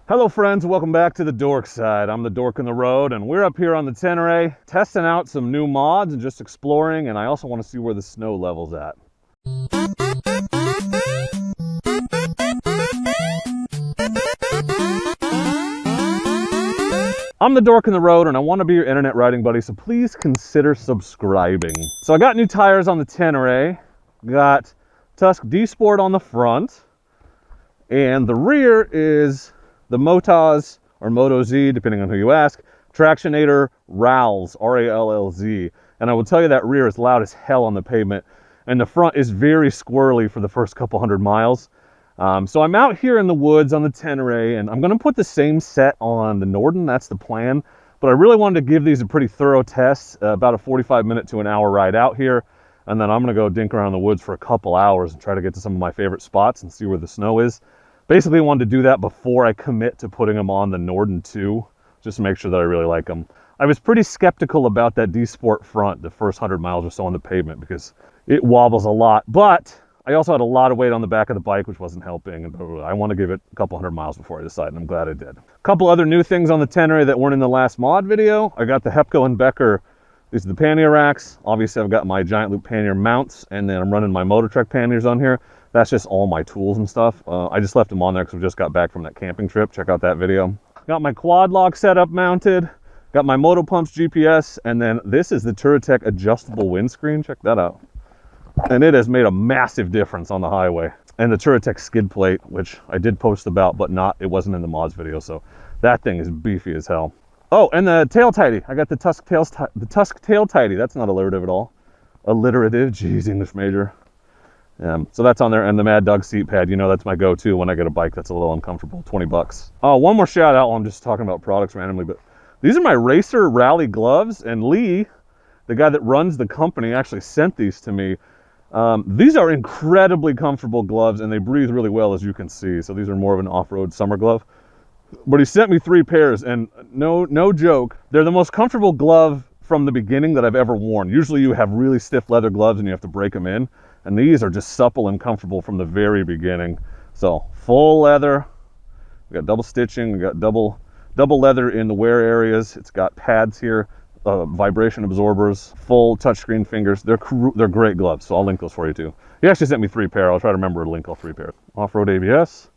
Hello friends, welcome back to the Dork side. I'm the Dork on the road and we're up here on the Tenere testing out some new mods and just exploring, and I also want to see where the snow level's at. I'm the Dork on the road and I want to be your internet riding buddy, so please consider subscribing. So I got new tires on the Tenere, got Tusk DSPort on the front, and the rear is the MotoZ, or MotoZ, depending on who you ask, Tractionator RallZ, R-A-L-L-Z. And I will tell you that rear is loud as hell on the pavement, and the front is very squirrely for the first couple hundred miles. So I'm out here in the woods on the Tenere, and I'm going to put the same set on the Norden, that's the plan. But I really wanted to give these a pretty thorough test, about a 45-minute to an hour ride out here. And then I'm going to go dink around the woods for a couple hours and try to get to some of my favorite spots and see where the snow is. Basically, I wanted to do that before I commit to putting them on the Norden 2, just to make sure that I really like them. I was pretty skeptical about that DSPort front the first 100 miles or so on the pavement because it wobbles a lot, but I also had a lot of weight on the back of the bike, which wasn't helping, and I want to give it a couple hundred miles before I decide, and I'm glad I did. A couple other new things on the Tenere that weren't in the last mod video. I got the Hepco and Becker, these are the pannier racks. Obviously, I've got my giant loop pannier mounts, and then I'm running my Mototrek panniers on here. That's just all my tools and stuff. I just left them on there because we just got back from that camping trip. Check out that video. Got my quad lock setup mounted. Got my Moto Pumps GPS. And then this is the Touratech adjustable windscreen. Check that out. And it has made a massive difference on the highway. And the Touratech skid plate, which I did post about, but it wasn't in the mods video. So that thing is beefy as hell. Oh, and the tail tidy. I got the Tusk tail tidy. That's not alliterative at all. Alliterative, geez, English major. So that's on there, and the Mad Dog seat pad, you know, that's my go-to when I get a bike that's a little uncomfortable, 20 bucks. Oh, one more shout out while I'm just talking about products randomly, but these are my Racer Rally gloves, and Lee, the guy that runs the company, actually sent these to me. These are incredibly comfortable gloves, and they breathe really well, as you can see. So these are more of an off-road summer glove. But he sent me 3 pairs, and no joke, they're the most comfortable glove from the beginning that I've ever worn. Usually you have really stiff leather gloves and you have to break them in. And these are just supple and comfortable from the very beginning. So full leather, we got double stitching, we got double leather in the wear areas. It's got pads here, vibration absorbers, full touchscreen fingers. They're great gloves, so I'll link those for you too. He actually sent me 3 pair. I'll try to remember to link all 3 pairs. Off-road ABS,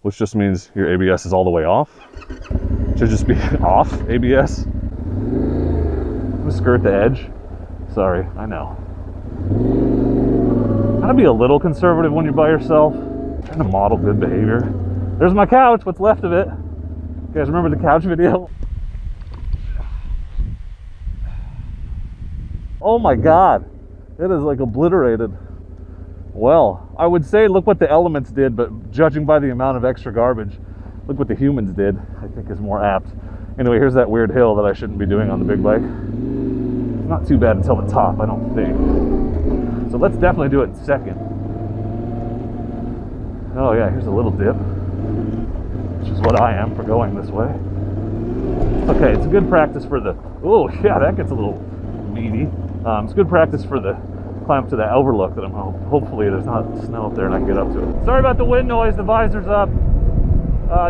which just means your ABS is all the way off. Should just be off ABS. I'm gonna skirt the edge. Sorry, I know. Gotta be a little conservative when you're by yourself. Trying to model good behavior. There's my couch, what's left of it. You guys remember the couch video? Oh my God, it is like obliterated. Well, I would say look what the elements did, but judging by the amount of extra garbage, look what the humans did, I think is more apt. Anyway, here's that weird hill that I shouldn't be doing on the big bike. It's not too bad until the top, I don't think. So let's definitely do it in second. Oh yeah, here's a little dip, which is what I am for going this way. Okay, it's a good practice for the, oh yeah, that gets a little meaty. It's good practice for the climb up to that Overlook that I'm hopefully there's not snow up there and I can get up to it. Sorry about the wind noise, the visor's up.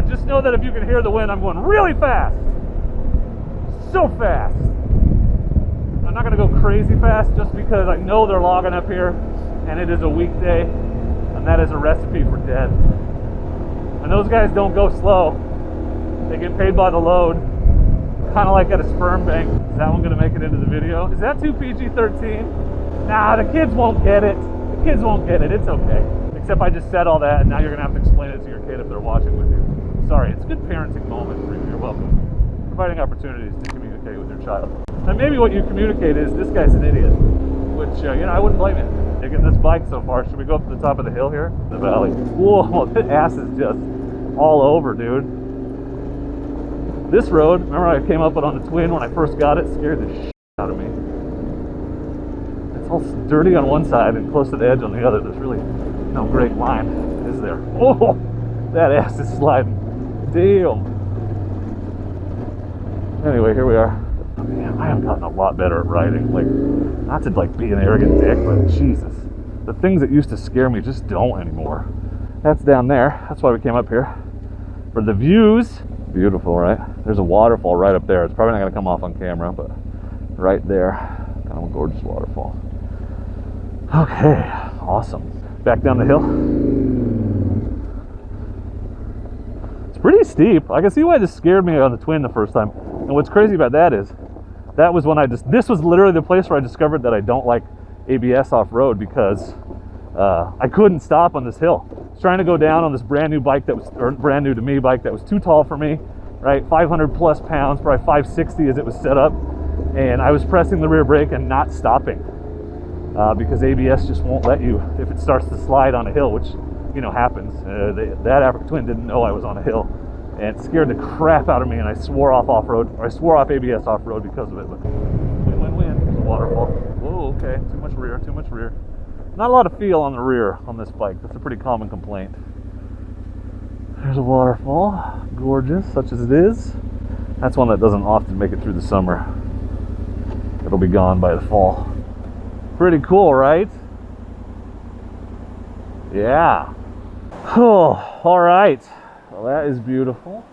Just know that if you can hear the wind, I'm going really fast. So fast. I'm not going to go crazy fast just because I know they're logging up here and it is a weekday and that is a recipe for death. And those guys don't go slow. They get paid by the load, kind of like at a sperm bank. Is that one going to make it into the video? Is that too PG-13? Nah, the kids won't get it. The kids won't get it. It's okay. Except I just said all that and now you're going to have to explain it to your kid if they're watching with you. Sorry, it's a good parenting moment for you. You're welcome. Providing opportunities to communicate with your child. And maybe what you communicate is, this guy's an idiot. Which, you know, I wouldn't blame him. Taking this bike so far. Should we go up to the top of the hill here? The valley. Whoa, the ass is just all over, dude. This road, remember I came up on the Twin when I first got it? Scared the shit out of me. It's all dirty on one side and close to the edge on the other. There's really no great line, is there? Oh, that ass is sliding. Damn. Anyway, here we are. Man, I have gotten a lot better at riding. Like, not to like be an arrogant dick, but Jesus, the things that used to scare me just don't anymore. That's down there. That's why we came up here. For the views, beautiful, right? There's a waterfall right up there. It's probably not gonna come off on camera, but right there, kind of a gorgeous waterfall. Okay, awesome. Back down the hill. It's pretty steep. I can see why this scared me on the Twin the first time. And what's crazy about that is, that was when this was literally the place where I discovered that I don't like ABS off-road, because I couldn't stop on this hill. I was trying to go down on this brand new bike that was, or brand new to me bike that was too tall for me, right? 500 plus pounds, probably 560 as it was set up. And I was pressing the rear brake and not stopping because ABS just won't let you if it starts to slide on a hill, which, you know, happens. That Africa Twin didn't know I was on a hill, and it scared the crap out of me, and I swore off off-road, or I swore off ABS off-road because of it. But win-win-win. There's a waterfall. Whoa, okay, too much rear, too much rear. Not a lot of feel on the rear on this bike. That's a pretty common complaint. There's a waterfall, gorgeous, such as it is. That's one that doesn't often make it through the summer. It'll be gone by the fall. Pretty cool, right? Yeah. Oh, all right. Well, that is beautiful.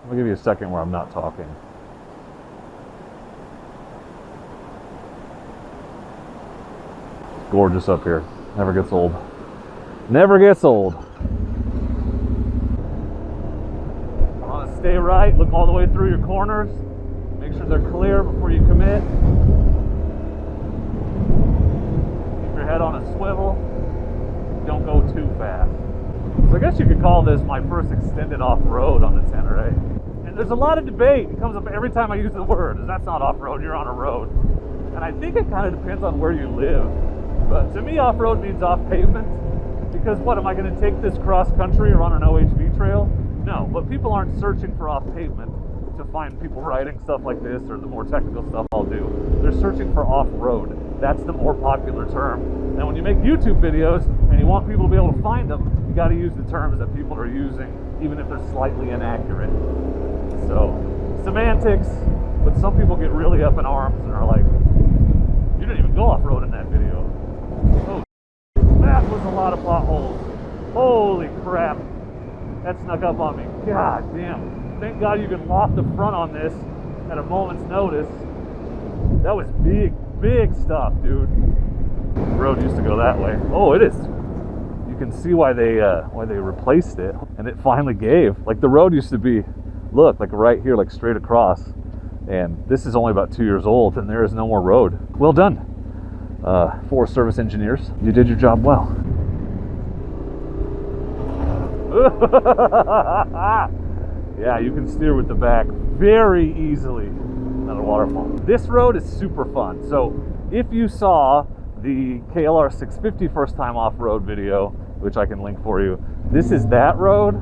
I'll give you a second where I'm not talking. It's gorgeous up here. Never gets old. Never gets old. Stay right, look all the way through your corners. Make sure they're clear before you commit. Keep your head on a swivel. Don't go too fast. So I guess you could call this my first extended off-road on the Tenere. And there's a lot of debate. It comes up every time I use the word. That's not off-road, you're on a road. And I think it kind of depends on where you live. But to me, off-road means off pavement. Because what, am I going to take this cross-country or on an OHV trail? No, but people aren't searching for off pavement to find people riding stuff like this or the more technical stuff I'll do. They're searching for off-road. That's the more popular term. And when you make YouTube videos and you want people to be able to find them, you got to use the terms that people are using, even if they're slightly inaccurate. So, semantics, but some people get really up in arms and are like, you didn't even go off-road in that video. Oh, that was a lot of potholes. Holy crap. That snuck up on me. God damn. Thank God you can loft the front on this at a moment's notice. That was big, big stuff, dude. The road used to go that way. Oh, it is. You can see why they replaced it, and it finally gave. Like the road used to be, look, like right here, like straight across. And this is only about 2 years old, and there is no more road. Well done, Forest Service engineers. You did your job well. Yeah, you can steer with the back very easily. Another waterfall. This road is super fun. So if you saw the KLR 650 first time off-road video, which I can link for you, this is that road,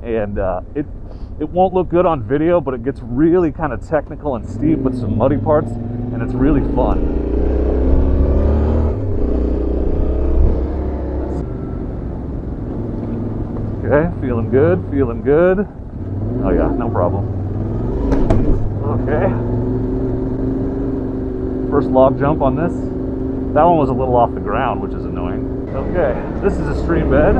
and it won't look good on video, but it gets really kind of technical and steep with some muddy parts, and it's really fun. Okay, feeling good, feeling good. Oh yeah, no problem. Okay. First log jump on this. That one was a little off the ground, which is annoying. Okay, this is a stream bed.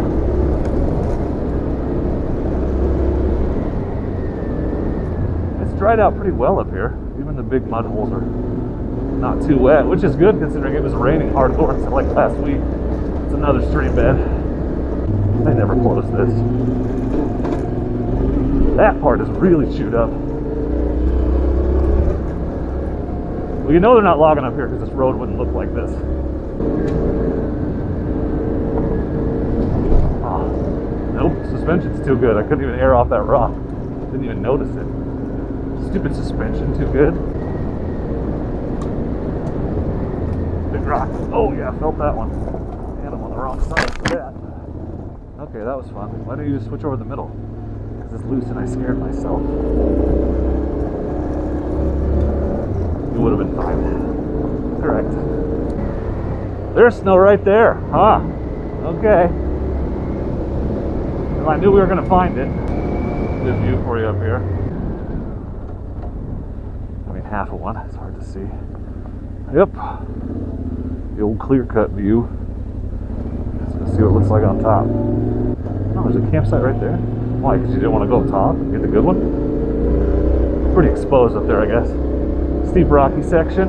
It's dried out pretty well up here. Even the big mud holes are not too wet, which is good considering it was raining hardcore until like last week. It's another stream bed. They never closed this. That part is really chewed up. Well, you know they're not logging up here because this road wouldn't look like this. Oh, nope, suspension's too good. I couldn't even air off that rock. Didn't even notice it. Stupid suspension, too good. Big rock. Oh yeah, felt that one. And I'm on the wrong side for that. Okay, that was fun. Why don't you just switch over the middle? Because it's loose and I scared myself. It would have been fine. Correct. There's snow right there. Huh. Okay. Well, I knew we were going to find it. Good view for you up here. I mean, half of one. It's hard to see. Yep. The old clear-cut view. Let's go see what it looks like on top. Oh, there's a campsite right there. Why? Because you didn't want to go up top and get the good one? Pretty exposed up there, I guess. Steep rocky section.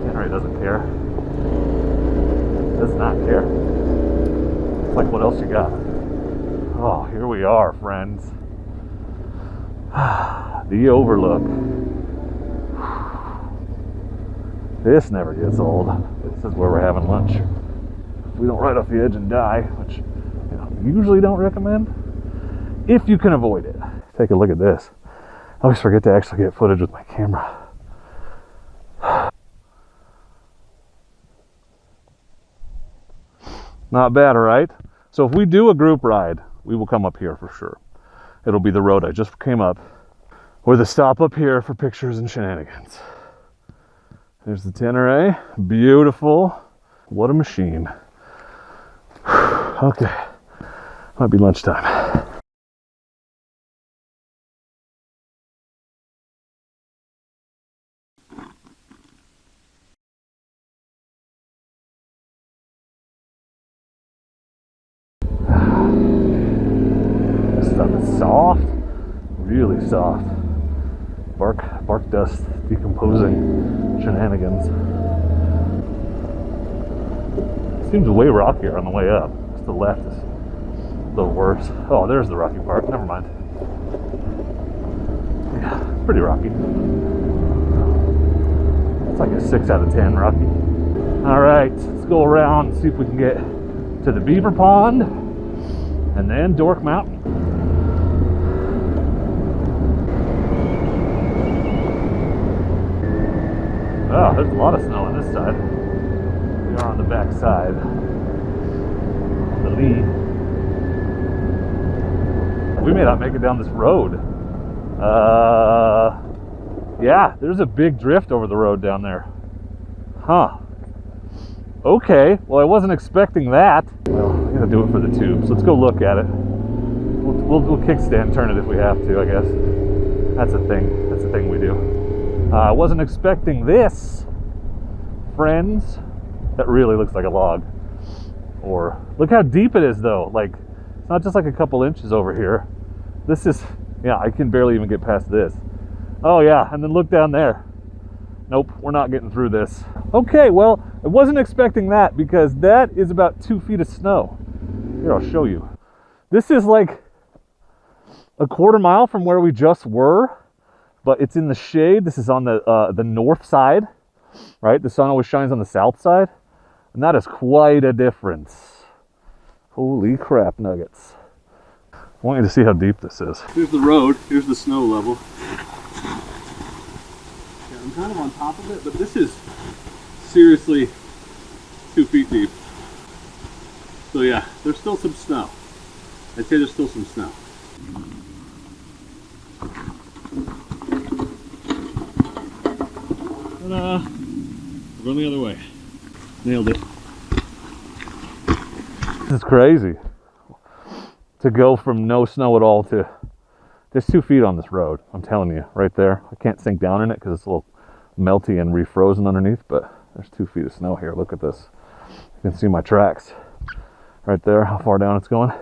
Tenere doesn't care. Does not care. It's like, what else you got? Oh, here we are, friends. The Overlook. This never gets old. This is where we're having lunch. If we don't ride off the edge and die, which usually don't recommend, if you can avoid it. Take a look at this. I always forget to actually get footage with my camera. Not bad, right? So if we do a group ride, we will come up here for sure. It'll be the road I just came up, with a stop up here for pictures and shenanigans. There's the Tenere. Beautiful. What a machine. Okay. Might be lunchtime. This stuff is soft. Really soft. Bark dust decomposing shenanigans. Seems way rockier on the way up. Just the left is a little worse. Oh, there's the rocky part. Never mind. Yeah, pretty rocky. It's like a 6 out of 10 rocky. All right, let's go around and see if we can get to the Beaver Pond and then Dork Mountain. Oh, there's a lot of snow on this side. We are on the back side. On the lee. We may not make it down this road. Yeah, there's a big drift over the road down there. Huh. Okay, well I wasn't expecting that. Well, I'm gonna do it for the tubes. Let's go look at it. We'll kickstand turn it if we have to, I guess. That's a thing. That's a thing we do. I wasn't expecting this, friends. That really looks like a log. Or, look how deep it is though. Like, it's not just like a couple inches over here. This is, yeah, I can barely even get past this. Oh yeah, and then look down there. Nope, we're not getting through this. Okay, well, I wasn't expecting that because that is about 2 feet of snow. Here, I'll show you. This is like a quarter mile from where we just were, but it's in the shade. This is on the north side, right? The sun always shines on the south side, and that is quite a difference. Holy crap nuggets. I want you to see how deep this is. Here's the road, here's the snow level. Yeah, I'm kind of on top of it, but this is seriously 2 feet deep. So yeah, there's still some snow. I'd say there's still some snow. Ta-da! We're going the other way. Nailed it. This is crazy. To go from no snow at all to... There's 2 feet on this road, I'm telling you, right there. I can't sink down in it because it's a little melty and refrozen underneath, but there's 2 feet of snow here. Look at this. You can see my tracks right there, how far down it's going.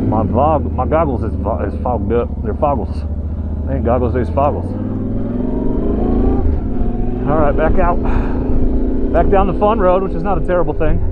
My goggles is fogged up. They're foggles. They ain't goggles, they's foggles. All right, back out. Back down the fun road, which is not a terrible thing.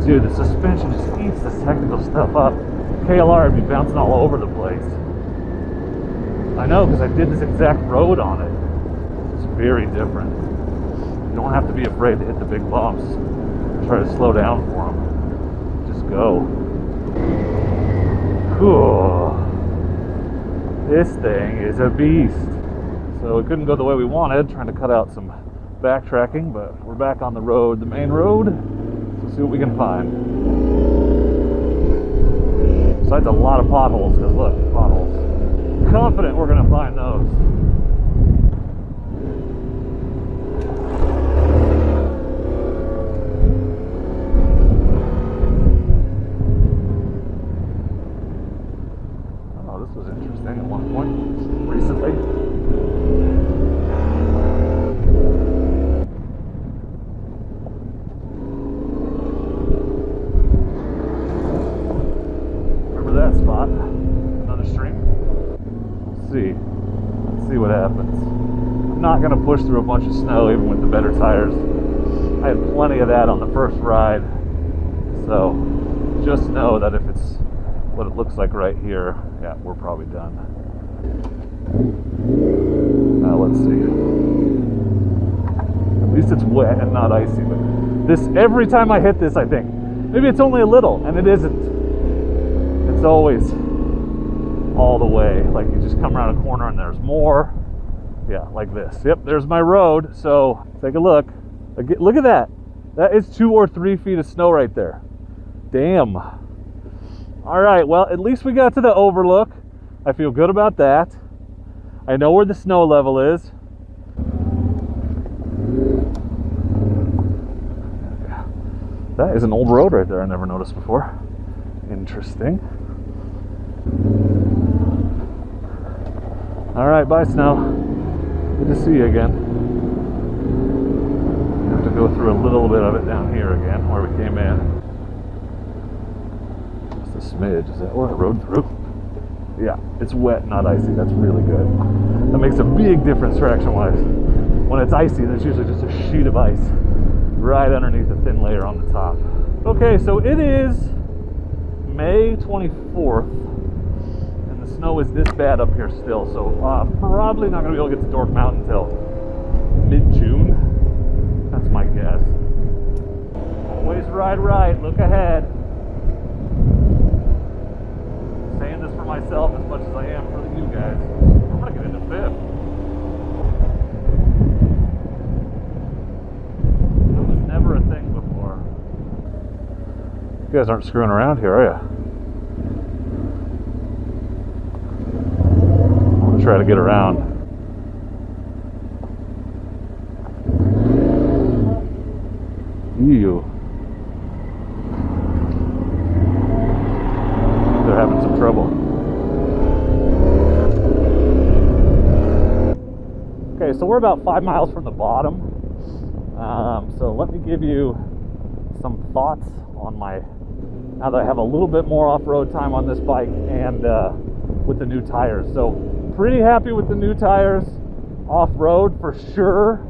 Dude, the suspension just eats this technical stuff up. KLR would be bouncing all over the place. I know, because I did this exact road on it. It's very different. You don't have to be afraid to hit the big bumps. Try to slow down for them. Just go. Cool. This thing is a beast. So it couldn't go the way we wanted, trying to cut out some backtracking, but we're back on the road, the main road. See what we can find. Besides a lot of potholes, because look, potholes. Confident we're gonna find those. Oh, this was interesting at one point recently. That spot, another stream. Let's see what happens. I'm not going to push through a bunch of snow even with the better tires. I had plenty of that on the first ride, so just know that if it's what it looks like right here, yeah, we're probably done. Now let's see. At least it's wet and not icy, but this, every time I hit this, I think maybe it's only a little, and it isn't. It's always all the way. Like you just come around a corner and there's more. Yeah, like this. Yep, there's my road. So take a look. Look at that. That is 2 or 3 feet of snow right there. Damn. All right, well, at least we got to the Overlook. I feel good about that. I know where the snow level is. That is an old road right there I never noticed before. Interesting. All right, bye, snow. Good to see you again. Have to go through a little bit of it down here again, where we came in. Just a smidge. Is that where I rode through? Yeah, it's wet, not icy. That's really good. That makes a big difference traction-wise. When it's icy, there's usually just a sheet of ice right underneath the thin layer on the top. Okay, so it is May 24th. Snow is this bad up here still, so probably not going to be able to get to Dork Mountain until mid-June. That's my guess. Always ride right, look ahead. Saying this for myself as much as I am for you guys. I'm going to get into 5th. That was never a thing before. You guys aren't screwing around here, are you? Try to get around. Ew. They're having some trouble. Okay, so we're about 5 miles from the bottom. So let me give you some thoughts on my, now that I have a little bit more off-road time on this bike and with the new tires. So pretty happy with the new tires off-road for sure.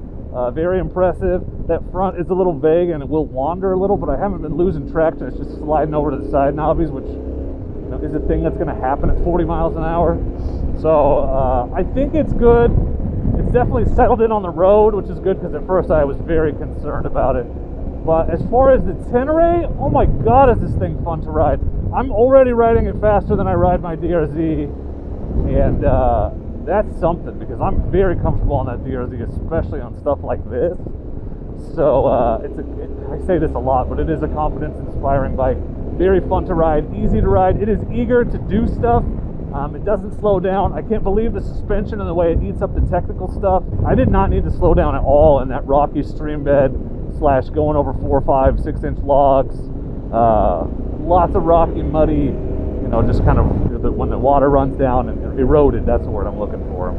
Very impressive. That front is a little vague and it will wander a little, but I haven't been losing traction. It's just sliding over to the side knobbies, which is a thing that's going to happen at 40 miles an hour. So I think it's good. It's definitely settled in on the road, which is good because at first I was very concerned about it. But as far as the Tenere, oh my god, is this thing fun to ride. I'm already riding it faster than I ride my DRZ. And that's something, because I'm very comfortable on that DRZ, especially on stuff like this. So I say this a lot, but it is a confidence-inspiring bike. Very fun to ride, easy to ride. It is eager to do stuff. It doesn't slow down. I can't believe the suspension and the way it eats up the technical stuff. I did not need to slow down at all in that rocky stream bed / going over 4, 5, 6 inch logs. Lots of rocky, muddy, just kind of when the water runs down and eroded, that's the word I'm looking for.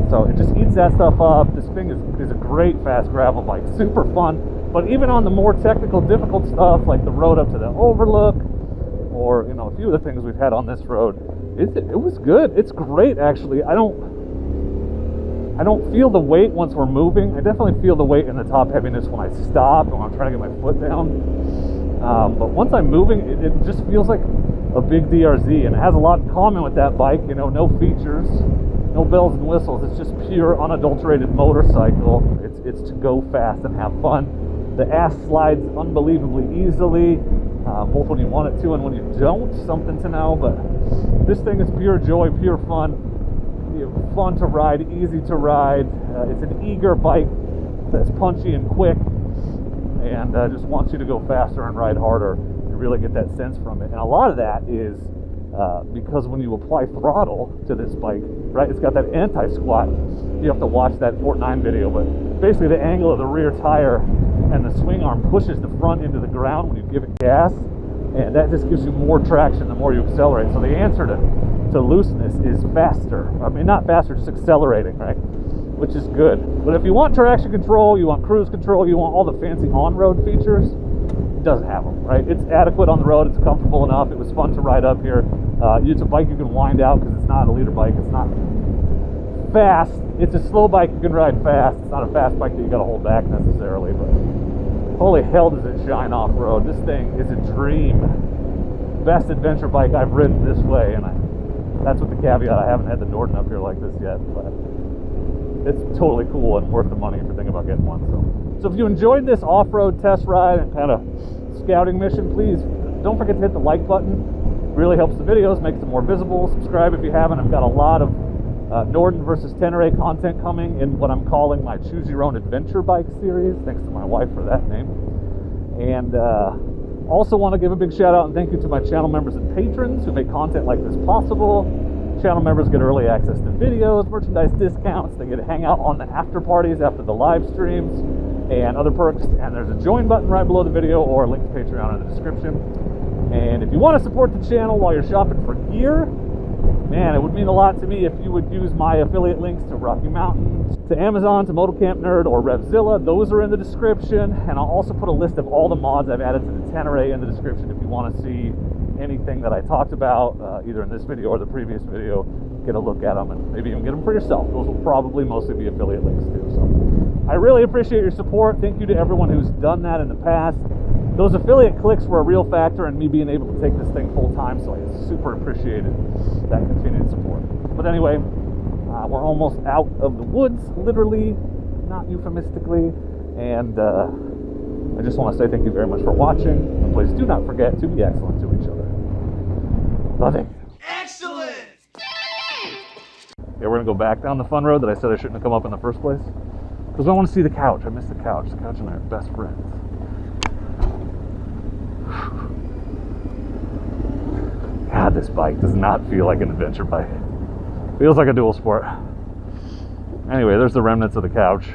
So it just eats that stuff up. This thing is a great fast gravel bike, super fun. But even on the more technical, difficult stuff, like the road up to the Overlook, or a few of the things we've had on this road, it was good. It's great, actually. I don't feel the weight once we're moving. I definitely feel the weight in the top heaviness when I stop and when I'm trying to get my foot down. But once I'm moving, it just feels like a big DRZ, and it has a lot in common with that bike. No features, no bells and whistles. It's just pure unadulterated motorcycle. It's to go fast and have fun. The ass slides unbelievably easily, both when you want it to and when you don't. Something to know, but this thing is pure joy, pure fun. Fun to ride, easy to ride. It's an eager bike that's punchy and quick, and just wants you to go faster and ride harder. It really get that sense from it. And a lot of that is because when you apply throttle to this bike, right, it's got that anti-squat. You have to watch that Fort 9 video, but basically the angle of the rear tire and the swing arm pushes the front into the ground when you give it gas, and that just gives you more traction the more you accelerate. So the answer to looseness is faster. I mean, not faster, just accelerating, right? Which is good. But if you want traction control, you want cruise control, you want all the fancy on-road features, it doesn't have them, right? It's adequate on the road, it's comfortable enough, it was fun to ride up here. It's a bike you can wind out because it's not a leader bike, it's not fast. It's a slow bike you can ride fast. It's not a fast bike that you gotta hold back necessarily, but holy hell does it shine off-road. This thing is a dream. Best adventure bike I've ridden this way, and that's with the caveat I haven't had the Norden up here like this yet, but it's totally cool and worth the money if you're thinking about getting one. So if you enjoyed this off-road test ride and kind of scouting mission, please don't forget to hit the like button. It really helps the videos, makes them more visible. Subscribe if you haven't. I've got a lot of Norden versus Tenere content coming in what I'm calling my Choose Your Own Adventure Bike series. Thanks to my wife for that name. And also want to give a big shout out and thank you to my channel members and patrons who make content like this possible. Channel members get early access to videos, merchandise discounts, they get to hang out on the after parties after the live streams, and other perks. And there's a join button right below the video or a link to Patreon in the description. And if you want to support the channel while you're shopping for gear, man, it would mean a lot to me if you would use my affiliate links to Rocky Mountain, to Amazon, to MotoCamp Nerd, or RevZilla. Those are in the description, and I'll also put a list of all the mods I've added to the Tenere in the description if you want to see anything that I talked about, either in this video or the previous video. Get a look at them and maybe even get them for yourself. Those will probably mostly be affiliate links too. So I really appreciate your support. Thank you to everyone who's done that in the past. Those affiliate clicks were a real factor in me being able to take this thing full time, so I super appreciated that continued support. But anyway, we're almost out of the woods, literally, not euphemistically, and I just want to say thank you very much for watching, and please do not forget to be excellent to each other. Loving. Excellent! Yeah, we're gonna go back down the fun road that I said I shouldn't have come up in the first place, because I want to see the couch. I miss the couch. The couch and I are best friends. God, this bike does not feel like an adventure bike. Feels like a dual sport. Anyway, there's the remnants of the couch.